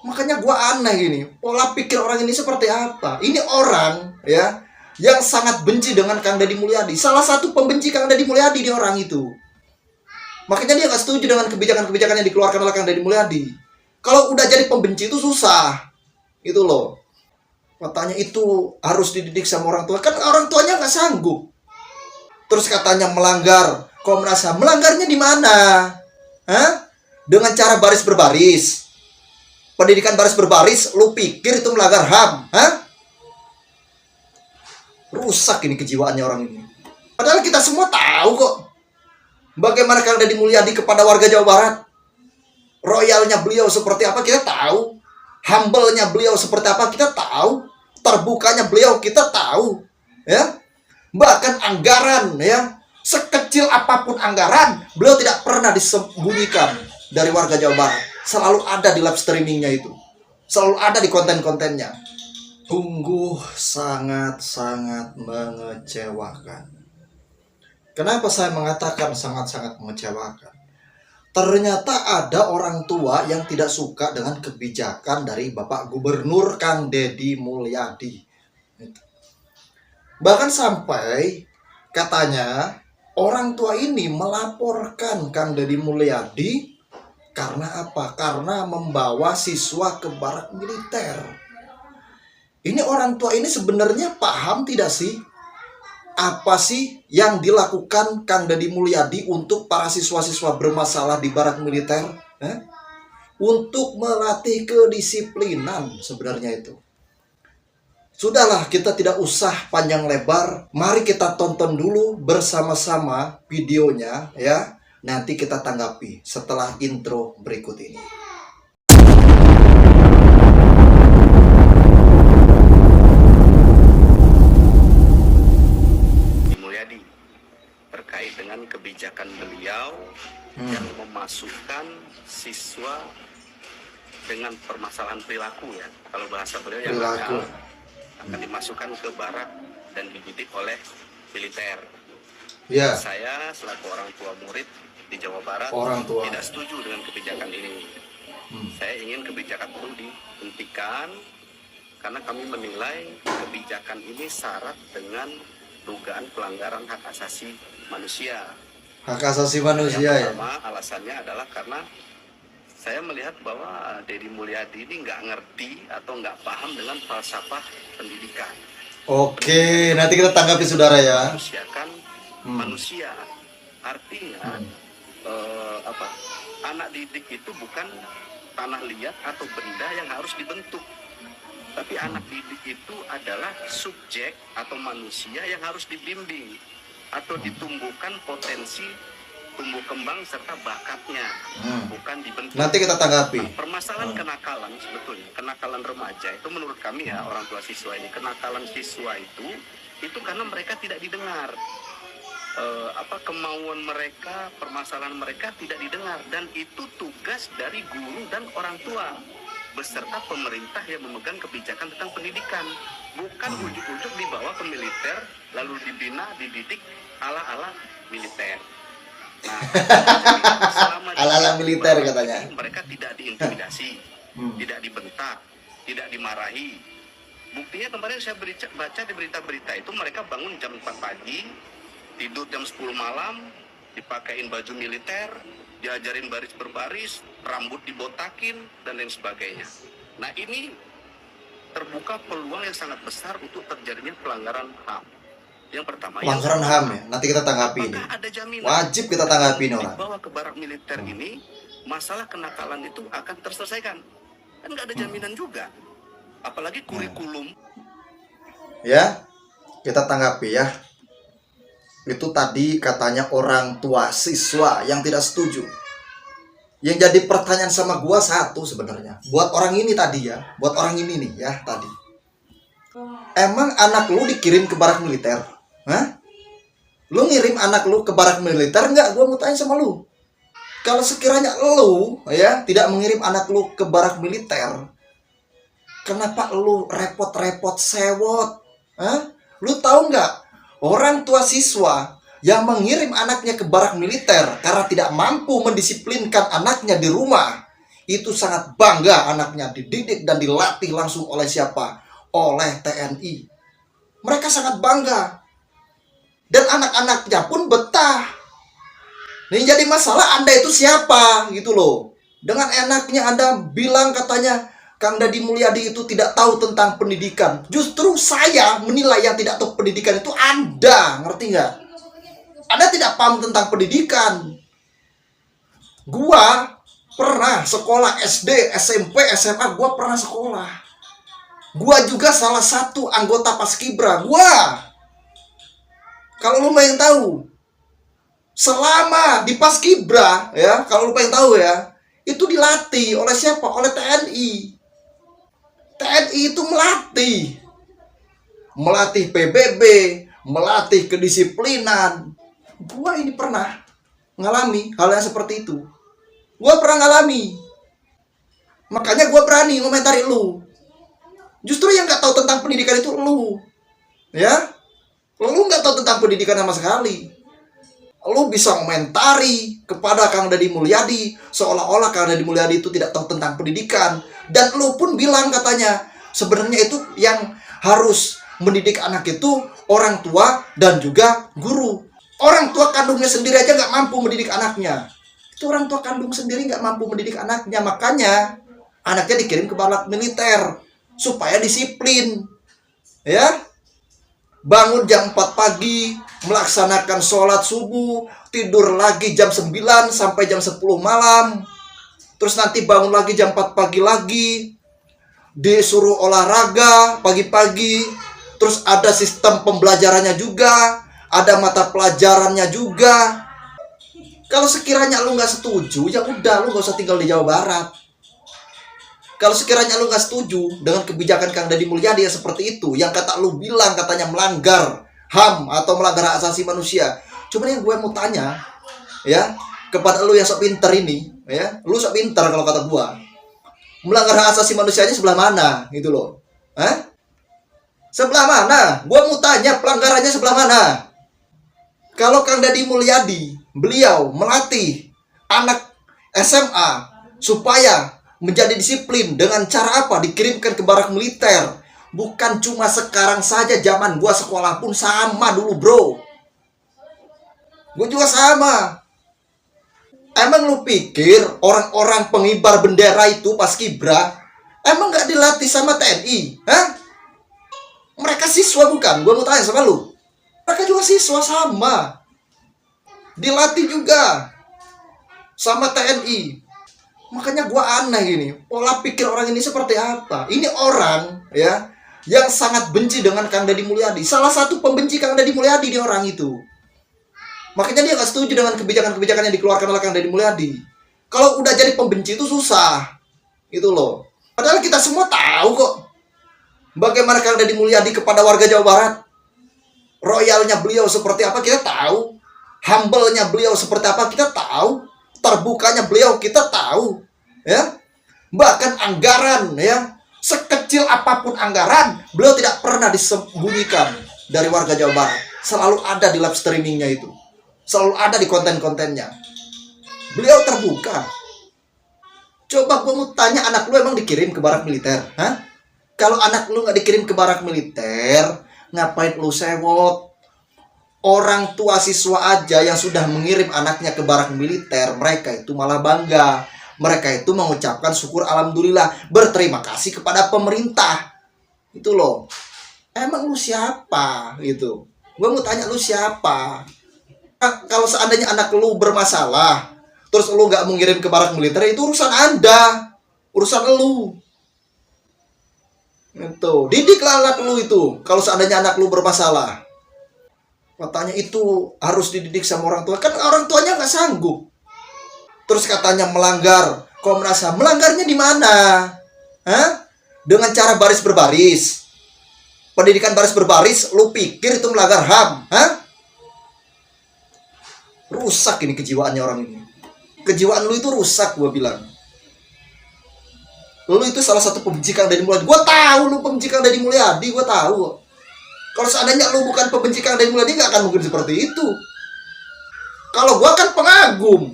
Makanya gua aneh gini, pola pikir orang ini seperti apa? Ini orang ya yang sangat benci dengan Kang Deddy Mulyadi. Salah satu pembenci Kang Deddy Mulyadi di orang itu. Makanya dia nggak setuju dengan kebijakan-kebijakan yang dikeluarkan oleh Kang Deddy Mulyadi. Kalau udah jadi pembenci itu susah, itu loh. Katanya itu harus dididik sama orang tua, kan orang tuanya nggak sanggup. Terus katanya melanggar Komnas HAM, melanggarnya di mana? Hah? Dengan cara baris berbaris. Pendidikan baris berbaris, lu pikir itu melanggar HAM? Hah? Rusak ini kejiwaannya orang ini. Padahal kita semua tahu kok bagaimana Kang Deddy Mulyadi kepada warga Jawa Barat. Royalnya beliau seperti apa kita tahu. Humble-nya beliau seperti apa kita tahu. Terbukanya beliau kita tahu. Ya. Bahkan anggaran ya, sekecil apapun anggaran, beliau tidak pernah disembunyikan dari warga Jawa Barat. Selalu ada di live streamingnya itu. Selalu ada di konten-kontennya. Sungguh sangat-sangat mengecewakan. Kenapa saya mengatakan sangat-sangat mengecewakan? Ternyata ada orang tua yang tidak suka dengan kebijakan dari Bapak Gubernur Kang Deddy Mulyadi. Bahkan sampai katanya orang tua ini melaporkan Kang Deddy Mulyadi karena apa? Karena membawa siswa ke barak militer. Ini orang tua ini sebenarnya paham tidak sih? Apa sih yang dilakukan Kang Deddy Mulyadi untuk para siswa-siswa bermasalah di barak militer? Untuk melatih kedisiplinan sebenarnya itu. Sudahlah, kita tidak usah panjang lebar. Mari kita tonton dulu bersama-sama videonya ya. Nanti kita tanggapi setelah intro berikut ini. Dengan kebijakan beliau yang memasukkan siswa dengan permasalahan perilaku ya, kalau bahasa beliau yang akan dimasukkan ke barak dan dididik oleh militer. Saya selaku orang tua murid di Jawa Barat tidak setuju dengan kebijakan ini. Saya ingin kebijakan itu dihentikan karena kami menilai kebijakan ini syarat dengan dugaan pelanggaran hak asasi manusia. Hak asasi manusia yang pertama, alasannya adalah karena saya melihat bahwa Deddy Mulyadi ini nggak ngerti atau nggak paham dengan falsafah pendidikan. Oke, nanti kita tanggapi saudara ya. Manusiakan manusia, artinya anak didik itu bukan tanah liat atau benda yang harus dibentuk. Tapi anak didik itu adalah subjek atau manusia yang harus dibimbing atau ditumbuhkan potensi tumbuh kembang serta bakatnya, bukan dibentuk. Nanti kita tanggapi. Nah, permasalahan kenakalan sebetulnya, kenakalan remaja itu menurut kami ya orang tua siswa ini, kenakalan siswa itu karena mereka tidak didengar. Kemauan mereka, permasalahan mereka tidak didengar, dan itu tugas dari guru dan orang tua beserta pemerintah yang memegang kebijakan tentang pendidikan, bukan ujuk-ujuk dibawa ke militer lalu dibina, dididik ala-ala militer. Nah, selama ala-ala militer katanya. Mereka tidak diintimidasi, tidak dibentak, tidak dimarahi. Buktinya kemarin saya baca di berita-berita itu mereka bangun jam 4 pagi, tidur jam 10 malam, dipakein baju militer, diajarin baris berbaris, rambut dibotakin, dan lain sebagainya. Nah, ini terbuka peluang yang sangat besar untuk terjadinya pelanggaran HAM. Yang pertama, pelanggaran HAM ya. Nanti kita tanggapi ini. Ada jaminan wajib kita tanggapi ini orang. Dibawa ke barak militer ini, masalah kenakalan itu akan terselesaikan. Kan nggak ada jaminan juga. Apalagi kurikulum. Ya, kita tanggapi ya. Itu tadi katanya orang tua siswa yang tidak setuju. Yang jadi pertanyaan sama gua satu sebenarnya. Buat orang ini tadi ya, buat orang ini nih ya tadi. Emang anak lu dikirim ke barak militer? Hah? Lu ngirim anak lu ke barak militer enggak? Gua mau tanya sama lu. Kalau sekiranya lu ya tidak mengirim anak lu ke barak militer, kenapa lu repot-repot sewot? Hah? Lu tahu nggak? Orang tua siswa yang mengirim anaknya ke barak militer karena tidak mampu mendisiplinkan anaknya di rumah, itu sangat bangga anaknya dididik dan dilatih langsung oleh siapa? Oleh TNI. Mereka sangat bangga. Dan anak-anaknya pun betah. Ini jadi masalah, Anda itu siapa gitu loh. Dengan enaknya Anda bilang katanya Kang Deddy Mulyadi itu tidak tahu tentang pendidikan. Justru saya menilai yang tidak tahu pendidikan itu Anda, ngerti nggak? Anda tidak paham tentang pendidikan. Gua pernah sekolah SD, SMP, SMA, gua pernah sekolah. Gua juga salah satu anggota Paskibra. Kalau lu pengen tahu, selama di Paskibra ya, kalau lu pengen tahu ya, itu dilatih oleh siapa? Oleh TNI. TNI itu melatih PBB, melatih kedisiplinan. Gua ini pernah ngalami hal yang seperti itu. Gua pernah ngalami. Makanya gua berani ngomentari lu. Justru yang nggak tahu tentang pendidikan itu lu. Ya? Lu nggak tahu tentang pendidikan sama sekali. Lu bisa komentari kepada Kang Deddy Mulyadi seolah-olah Kang Deddy Mulyadi itu tidak tahu tentang pendidikan. Dan lu pun bilang katanya sebenarnya itu yang harus mendidik anak itu orang tua dan juga guru. Orang tua kandungnya sendiri aja nggak mampu mendidik anaknya. Itu orang tua kandung sendiri nggak mampu mendidik anaknya. Makanya anaknya dikirim ke barak militer supaya disiplin. Ya, bangun jam 4 pagi, melaksanakan sholat subuh, tidur lagi jam 9 sampai jam 10 malam. Terus nanti bangun lagi jam 4 pagi lagi, disuruh olahraga pagi-pagi. Terus ada sistem pembelajarannya juga, ada mata pelajarannya juga. Kalau sekiranya lu nggak setuju, ya udah lu nggak usah tinggal di Jawa Barat. Kalau sekiranya lu nggak setuju dengan kebijakan Kang Deddy Mulyadi yang seperti itu, yang kata lu bilang katanya melanggar HAM atau melanggar hak asasi manusia. Cuman yang gue mau tanya, ya, kepada lu yang sok pinter ini, ya, lu sok pinter kalau kata gue, melanggar hak asasi manusianya sebelah mana, gitu loh, sebelah mana? Gue mau tanya pelanggarannya sebelah mana? Kalau Kang Deddy Mulyadi, beliau melatih anak SMA supaya menjadi disiplin dengan cara apa? Dikirimkan ke barak militer. Bukan cuma sekarang saja, zaman gua sekolah pun sama dulu, bro. Gua juga sama. Emang lu pikir orang-orang pengibar bendera itu Paskibra emang gak dilatih sama TNI? Hah? Mereka siswa bukan? Gua mau tanya sama lu. Mereka juga siswa sama. Dilatih juga sama TNI. Makanya gue aneh gini, pola pikir orang ini seperti apa? Ini orang ya yang sangat benci dengan Kang Deddy Mulyadi. Salah satu pembenci Kang Deddy Mulyadi di orang itu. Makanya dia gak setuju dengan kebijakan-kebijakan yang dikeluarkan oleh Kang Deddy Mulyadi. Kalau udah jadi pembenci itu susah, itu loh. Padahal kita semua tahu kok bagaimana Kang Deddy Mulyadi kepada warga Jawa Barat. Royalnya beliau seperti apa kita tahu. Humble-nya beliau seperti apa kita tahu. Terbukanya beliau kita tahu, ya. Bahkan anggaran, ya, sekecil apapun anggaran, beliau tidak pernah disembunyikan dari warga Jawa Barat. Selalu ada di live streamingnya itu, selalu ada di konten-kontennya. Beliau terbuka. Coba gue mau tanya, anak lu emang dikirim ke barak militer? Hah? Kalau anak lu nggak dikirim ke barak militer, ngapain lu sewot? Orang tua siswa aja yang sudah mengirim anaknya ke barak militer, mereka itu malah bangga. Mereka itu mengucapkan syukur alhamdulillah, berterima kasih kepada pemerintah. Itu loh. Emang lu siapa gitu? Gue mau tanya lu siapa? Kalau seandainya anak lu bermasalah, terus lu gak mengirim ke barak militer, itu urusan Anda. Urusan lu. Itu. Didiklah anak lu itu. Kalau seandainya anak lu bermasalah. Katanya itu harus dididik sama orang tua. Kan orang tuanya nggak sanggup. Terus katanya melanggar Komnas HAM. Melanggarnya di mana? Hah? Dengan cara baris berbaris. Pendidikan baris berbaris, lu pikir itu melanggar HAM? Hah? Rusak ini kejiwaannya orang ini. Kejiwaan lu itu rusak, gue bilang. Lu itu salah satu pembenci Kang Deddy Mulyadi. Gue tahu lu pembenci Kang Deddy Mulyadi, gue tahu. Kalau seandainya lu bukan pembenci Kang Deddy Mulyadi, gak akan mungkin seperti itu. Kalau gua kan pengagum.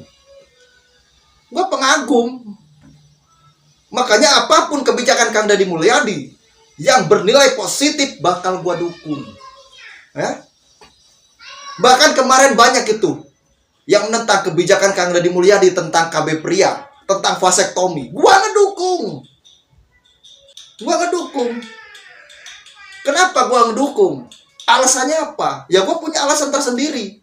Gua pengagum. Makanya apapun kebijakan Kang Deddy Mulyadi yang bernilai positif bakal gua dukung. Ya? Bahkan kemarin banyak itu yang menentang kebijakan Kang Deddy Mulyadi tentang KB pria, tentang vasektomi. Gua ngedukung. Kenapa gua ngedukung? Alasannya apa? Ya gua punya alasan tersendiri.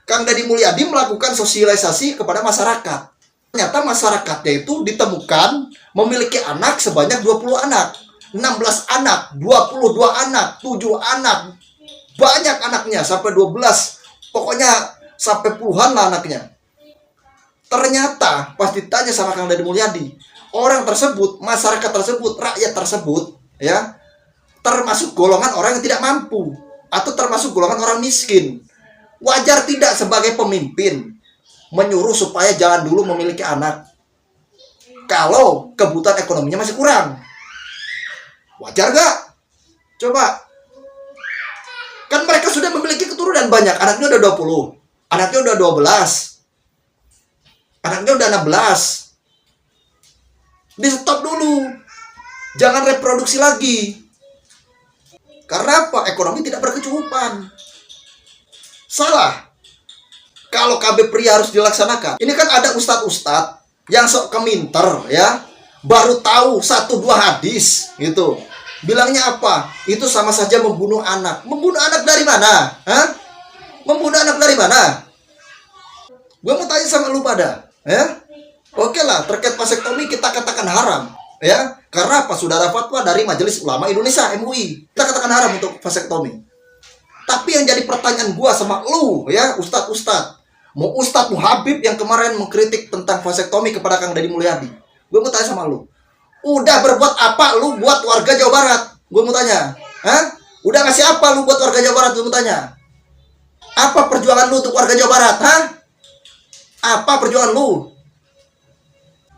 Kang Deddy Mulyadi melakukan sosialisasi kepada masyarakat. Ternyata masyarakatnya itu ditemukan memiliki anak sebanyak 20 anak, 16 anak, 22 anak, 7 anak. Banyak anaknya sampai 12. Pokoknya sampai puluhan lah anaknya. Ternyata pas ditanya sama Kang Deddy Mulyadi, orang tersebut, masyarakat tersebut, rakyat tersebut, ya, termasuk golongan orang yang tidak mampu atau termasuk golongan orang miskin. Wajar tidak sebagai pemimpin menyuruh supaya jangan dulu memiliki anak kalau kebutuhan ekonominya masih kurang? Wajar gak? Coba. Kan mereka sudah memiliki keturunan banyak. Anaknya udah 20, anaknya udah 12, anaknya udah 16. Di stop dulu, jangan reproduksi lagi. Karena apa? Ekonomi tidak berkecukupan. Salah kalau KB pria harus dilaksanakan. Ini kan ada ustadz-ustadz yang sok keminter, ya, baru tahu 1-2 hadis gitu. Bilangnya apa? Itu sama saja membunuh anak. Membunuh anak dari mana? Hah? Membunuh anak dari mana? Gue mau tanya sama lu pada, ya. Oke lah, terkait vasektomi kita katakan haram, ya. Karena apa? Sudah ada fatwa dari Majelis Ulama Indonesia (MUI). Kita katakan haram untuk vasektomi. Tapi yang jadi pertanyaan gue sama lu, ya, ustadz-ustadz, mau Ustadz Muhabib yang kemarin mengkritik tentang vasektomi kepada Kang Deddy Mulyadi, gue mau tanya sama lu, udah berbuat apa lu buat warga Jawa Barat? Gue mau tanya, hah? Udah ngasih apa lu buat warga Jawa Barat? Gue mau tanya, apa perjuangan lu untuk warga Jawa Barat? Hah? Apa perjuangan lu?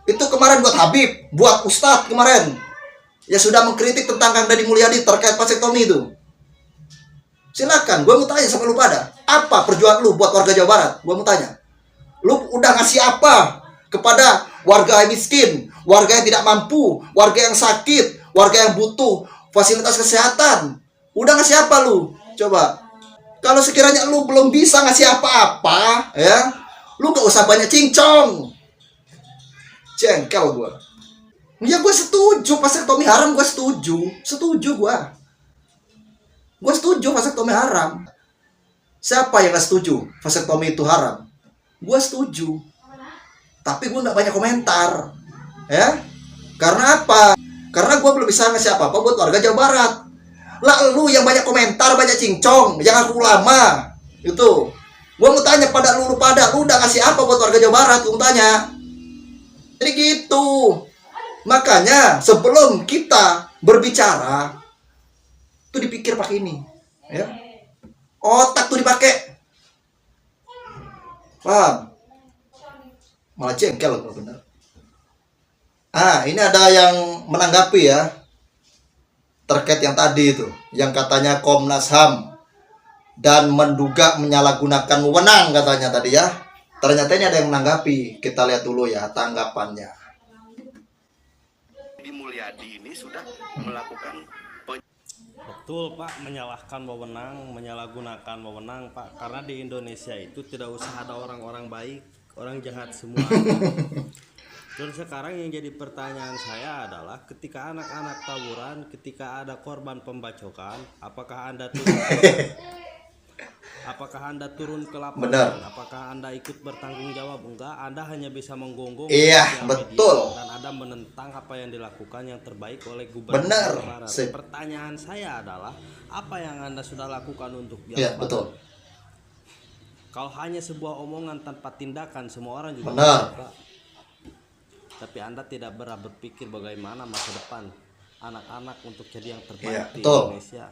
Itu kemarin buat Habib, buat Ustadz kemarin, ya sudah mengkritik tentang Kang Deddy Mulyadi terkait vasektomi itu. Silakan, gue mau tanya sama lu pada, apa perjuangan lu buat warga Jawa Barat? Gue mau tanya, lu udah ngasih apa kepada warga yang miskin, warga yang tidak mampu, warga yang sakit, warga yang butuh fasilitas kesehatan? Udah ngasih apa lu? Coba. Kalau sekiranya lu belum bisa ngasih apa-apa, ya, lu gak usah banyak cincong. Jengkel gue. Ya gue setuju vasektomi haram, gue setuju gue. Gue setuju vasektomi haram. Siapa yang gak setuju vasektomi itu haram? Gue setuju. Tapi gue gak banyak komentar, ya. Karena apa? Karena gue belum bisa ngasih apa-apa buat warga Jawa Barat. Lah lu yang banyak komentar, banyak cincong, yang aku ulama. Itu. Gue mau tanya pada lu pada, lu udah ngasih apa buat warga Jawa Barat? Gue mau tanya. Jadi gitu. Makanya sebelum kita berbicara, tuh dipikir pakai ini, ya. Otak tuh dipakai. Paham? Malah jengkel kalau benar. Ini ada yang menanggapi, ya, terkait yang tadi itu, yang katanya Komnas HAM dan menduga menyalahgunakan wewenang katanya tadi, ya. Ternyata ini ada yang menanggapi. Kita lihat dulu, ya, tanggapannya. Deddy Mulyadi ini sudah melakukan Betul Pak, menyalahkan wewenang, menyalahgunakan wewenang Pak. Karena di Indonesia itu tidak usah ada orang-orang baik, orang jahat semua. Dan sekarang yang jadi pertanyaan saya adalah, ketika anak-anak tawuran, ketika ada korban pembacokan, apakah Anda turun ke lapangan? Benar. Apakah Anda ikut bertanggung jawab? Enggak, Anda hanya bisa menggonggong. Iya, betul. Dan Anda menentang apa yang dilakukan yang terbaik oleh Gubernur Benar. Jawa Barat. Pertanyaan saya adalah, apa yang Anda sudah lakukan untuk Jawa Iya, Barat? betul. Kalau hanya sebuah omongan tanpa tindakan, semua orang juga Benar. suka. Tapi Anda tidak pernah berpikir bagaimana masa depan anak-anak untuk jadi yang terbaik Iya, di betul. Indonesia.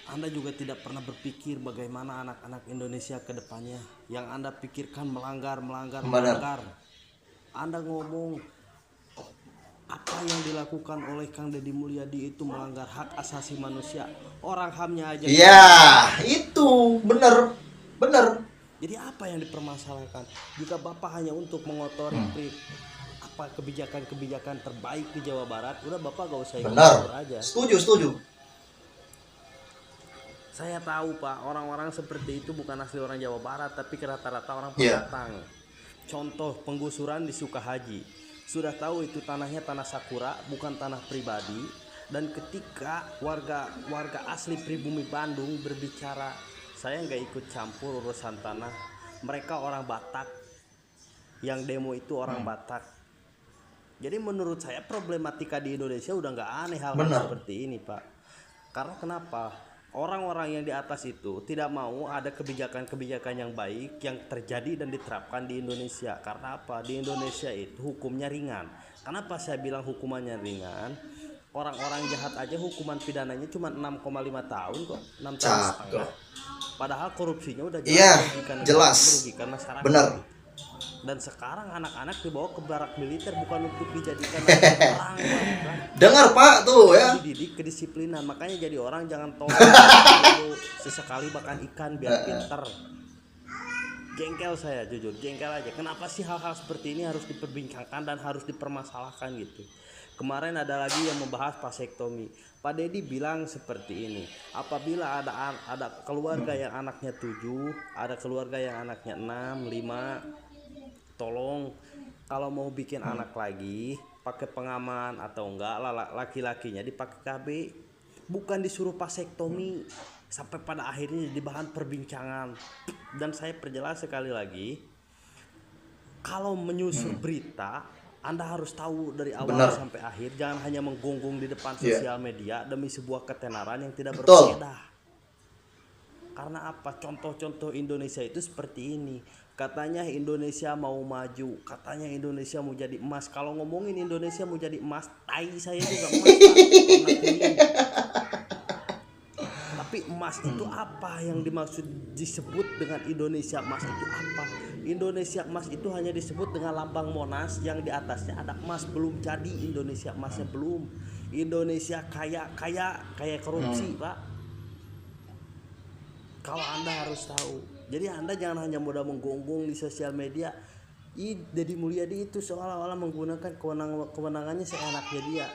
Anda juga tidak pernah berpikir bagaimana anak-anak Indonesia ke depannya. Yang Anda pikirkan melanggar. Anda ngomong apa yang dilakukan oleh Kang Deddy Mulyadi itu melanggar hak asasi manusia. Orang HAM-nya aja. Iya, itu benar. Jadi apa yang dipermasalahkan? Jika Bapak hanya untuk mengotori apa apa kebijakan-kebijakan terbaik di Jawa Barat, udah Bapak gak usah ikut Benar. campur aja. Setuju. Saya tahu Pak, orang-orang seperti itu bukan asli orang Jawa Barat, tapi rata-rata orang Iya. pendatang. Contoh penggusuran di Sukahaji, sudah tahu itu tanahnya tanah Sakura, bukan tanah pribadi. Dan ketika warga asli pribumi Bandung berbicara, saya nggak ikut campur urusan tanah. Mereka orang Batak, yang demo itu orang Batak. Jadi menurut saya problematika di Indonesia udah nggak aneh hal seperti ini Pak. Karena kenapa? Orang-orang yang di atas itu tidak mau ada kebijakan-kebijakan yang baik yang terjadi dan diterapkan di Indonesia. Karena apa? Di Indonesia itu hukumnya ringan. Kenapa saya bilang hukumannya ringan? Orang-orang jahat aja hukuman pidananya cuma 6,5 tahun kok, 6 tahun setengah. Padahal korupsinya udah jelas merugikan masyarakat. Benar. Dan sekarang anak-anak dibawa ke barak militer bukan untuk dijadikan orang, kan? Dengar Pak tuh ya. Dididik kedisiplinan, makanya jadi orang jangan tolong sesekali makan ikan biar pinter. Jengkel saya, jujur jengkel aja. Kenapa sih hal-hal seperti ini harus diperbincangkan dan harus dipermasalahkan gitu? Kemarin ada lagi yang membahas vasektomi. Pak Deddy bilang seperti ini, apabila ada keluarga yang anaknya 7, ada keluarga yang anaknya 6, 5, tolong kalau mau bikin anak lagi pakai pengaman atau enggak laki-lakinya dipakai KB, bukan disuruh vasektomi. Sampai pada akhirnya jadi bahan perbincangan. Dan saya perjelas sekali lagi, kalau menyusun berita Anda harus tahu dari awal sampai akhir, jangan hanya menggonggong di depan sosial media demi sebuah ketenaran yang tidak berfaedah. Karena apa? Contoh-contoh Indonesia itu seperti ini. Katanya Indonesia mau maju, katanya Indonesia mau jadi emas. Kalau ngomongin Indonesia mau jadi emas, tai saya juga emas Pak. Tapi emas itu apa yang dimaksud disebut dengan Indonesia emas itu apa? Indonesia emas itu hanya disebut dengan lambang Monas yang di atasnya ada emas, belum jadi Indonesia emasnya belum. Indonesia kaya korupsi Pak. Kalau Anda harus tahu. Jadi Anda jangan hanya mudah menggonggong di sosial media. Deddy Mulyadi itu seolah-olah menggunakan kewenangannya seenaknya dia,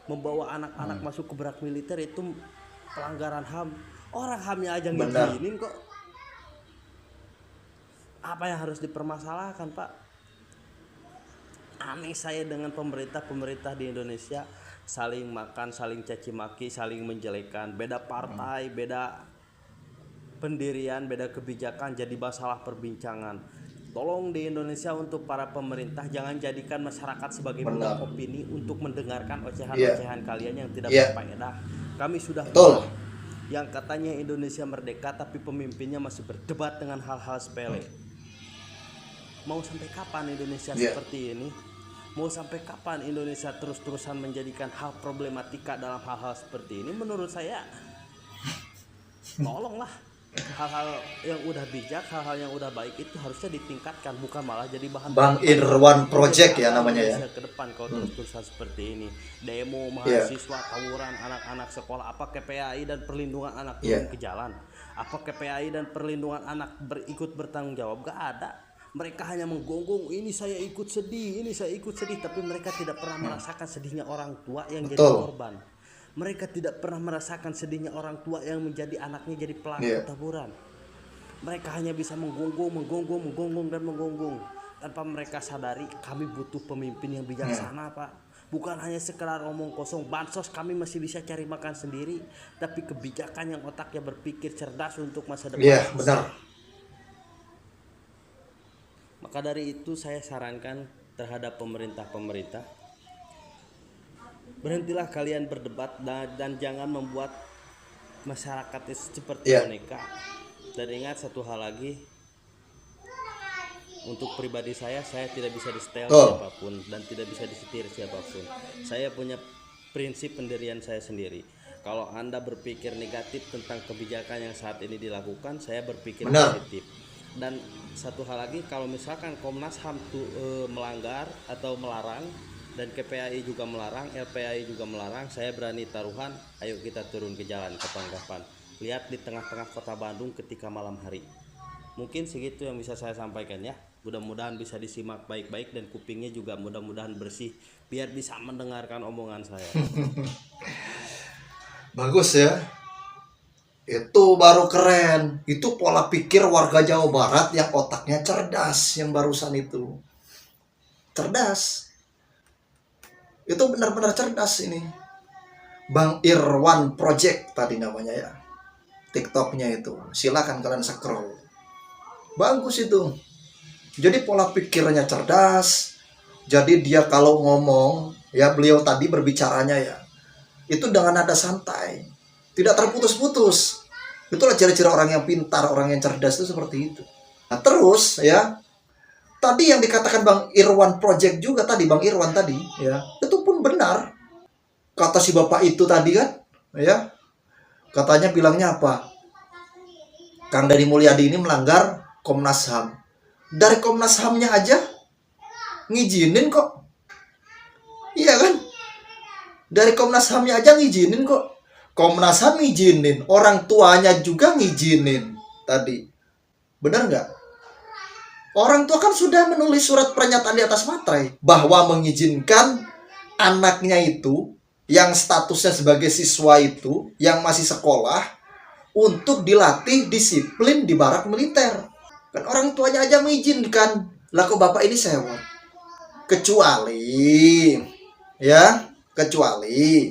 membawa anak-anak masuk ke barak militer itu pelanggaran HAM. Orang HAM-nya aja ngizinin kok. Apa yang harus dipermasalahkan Pak? Aneh saya dengan pemerintah di Indonesia saling makan, saling caci maki, saling menjelekan, beda partai, beda pendirian, beda kebijakan jadi masalah perbincangan. Tolong di Indonesia untuk para pemerintah jangan jadikan masyarakat sebagai budak opini untuk mendengarkan ocehan-ocehan kalian yang tidak berfaedah. Kami sudah tahu yang katanya Indonesia merdeka tapi pemimpinnya masih berdebat dengan hal-hal sepele. Mau sampai kapan Indonesia seperti ini? Mau sampai kapan Indonesia terus-terusan menjadikan hal problematika dalam hal-hal seperti ini? Menurut saya tolonglah. Hal-hal yang udah bijak, hal-hal yang udah baik itu harusnya ditingkatkan, bukan malah jadi bahan Bang Irwan Project ya namanya ya. Ke depan kalau terus-terusan seperti ini, demo mahasiswa, tawuran anak-anak sekolah, apa KPAI dan perlindungan anak turun ke jalan, apa KPAI dan perlindungan anak ikut bertanggung jawab? Gak ada. Mereka hanya menggonggong, ini saya ikut sedih, tapi mereka tidak pernah merasakan sedihnya orang tua yang jadi korban. Mereka tidak pernah merasakan sedihnya orang tua yang menjadi anaknya jadi pelaku tawuran. Mereka hanya bisa menggonggong tanpa mereka sadari kami butuh pemimpin yang bijaksana Pak. Bukan hanya sekedar omong kosong. Bansos kami masih bisa cari makan sendiri, tapi kebijakan yang otaknya berpikir cerdas untuk masa depan. Benar. Maka dari itu saya sarankan terhadap pemerintah, berhentilah kalian berdebat dan jangan membuat masyarakat seperti boneka. Dan ingat satu hal lagi, untuk pribadi saya tidak bisa disetel siapapun dan tidak bisa disetir siapapun. Saya punya prinsip pendirian saya sendiri. Kalau Anda berpikir negatif tentang kebijakan yang saat ini dilakukan, saya berpikir positif. Dan satu hal lagi, kalau misalkan Komnas HAM melanggar atau melarang, dan KPAI juga melarang, LPAI juga melarang, saya berani taruhan, ayo kita turun ke jalan kapan-kapan. Lihat di tengah-tengah kota Bandung ketika malam hari. Mungkin segitu yang bisa saya sampaikan ya. Mudah-mudahan bisa disimak baik-baik dan kupingnya juga mudah-mudahan bersih biar bisa mendengarkan omongan saya. Bagus ya. Itu baru keren. Itu pola pikir warga Jawa Barat yang otaknya cerdas, yang barusan itu. Cerdas. Itu benar-benar cerdas ini. Bang Irwan Project tadi namanya ya. TikToknya itu. Silakan kalian scroll. Bagus itu. Jadi pola pikirnya cerdas. Jadi dia kalau ngomong, ya beliau tadi berbicaranya ya, itu dengan nada santai, tidak terputus-putus. Itulah ciri-ciri orang yang pintar, orang yang cerdas itu seperti itu. Nah terus ya, tadi yang dikatakan Bang Irwan Project juga tadi, Bang Irwan tadi ya, itu pun benar. Kata si bapak itu tadi kan, ya, katanya bilangnya apa? Kang Deddy Mulyadi ini melanggar Komnas HAM. Dari Komnas HAM-nya aja ngizinin kok. Iya kan? Dari Komnas HAM-nya aja ngizinin kok. Komnas HAM ngizinin, orang tuanya juga ngizinin tadi. Benar nggak? Orang tua kan sudah menulis surat pernyataan di atas materai bahwa mengizinkan anaknya itu yang statusnya sebagai siswa itu, yang masih sekolah, untuk dilatih disiplin di barak militer. Kan orang tuanya aja mengizinkan. Lah kok bapak ini sewot? Kecuali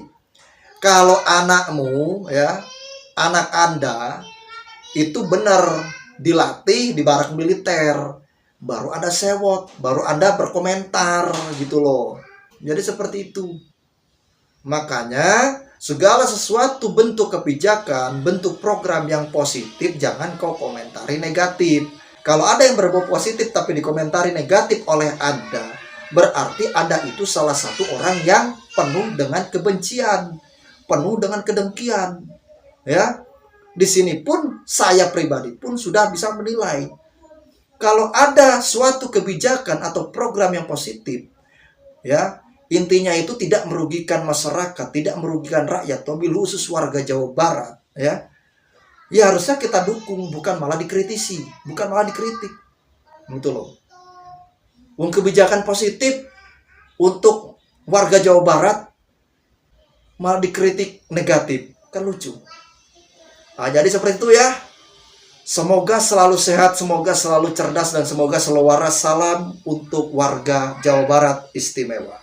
kalau anakmu ya, anak Anda itu benar dilatih di barak militer, baru ada sewot, baru Anda berkomentar gitu loh. Jadi seperti itu. Makanya segala sesuatu bentuk kebijakan, bentuk program yang positif jangan kau komentari negatif. Kalau ada yang berbau positif tapi dikomentari negatif oleh Anda, berarti Anda itu salah satu orang yang penuh dengan kebencian, penuh dengan kedengkian. Ya. Di sini pun saya pribadi pun sudah bisa menilai. Kalau ada suatu kebijakan atau program yang positif, ya, intinya itu tidak merugikan masyarakat, tidak merugikan rakyat, terlebih khusus warga Jawa Barat, ya. Ya harusnya kita dukung, bukan malah dikritisi, bukan malah dikritik. Gitu loh. Kebijakan positif untuk warga Jawa Barat malah dikritik negatif, kan lucu. Nah, jadi seperti itu ya. Semoga selalu sehat, semoga selalu cerdas, dan semoga selalu waras. Salam untuk warga Jawa Barat istimewa.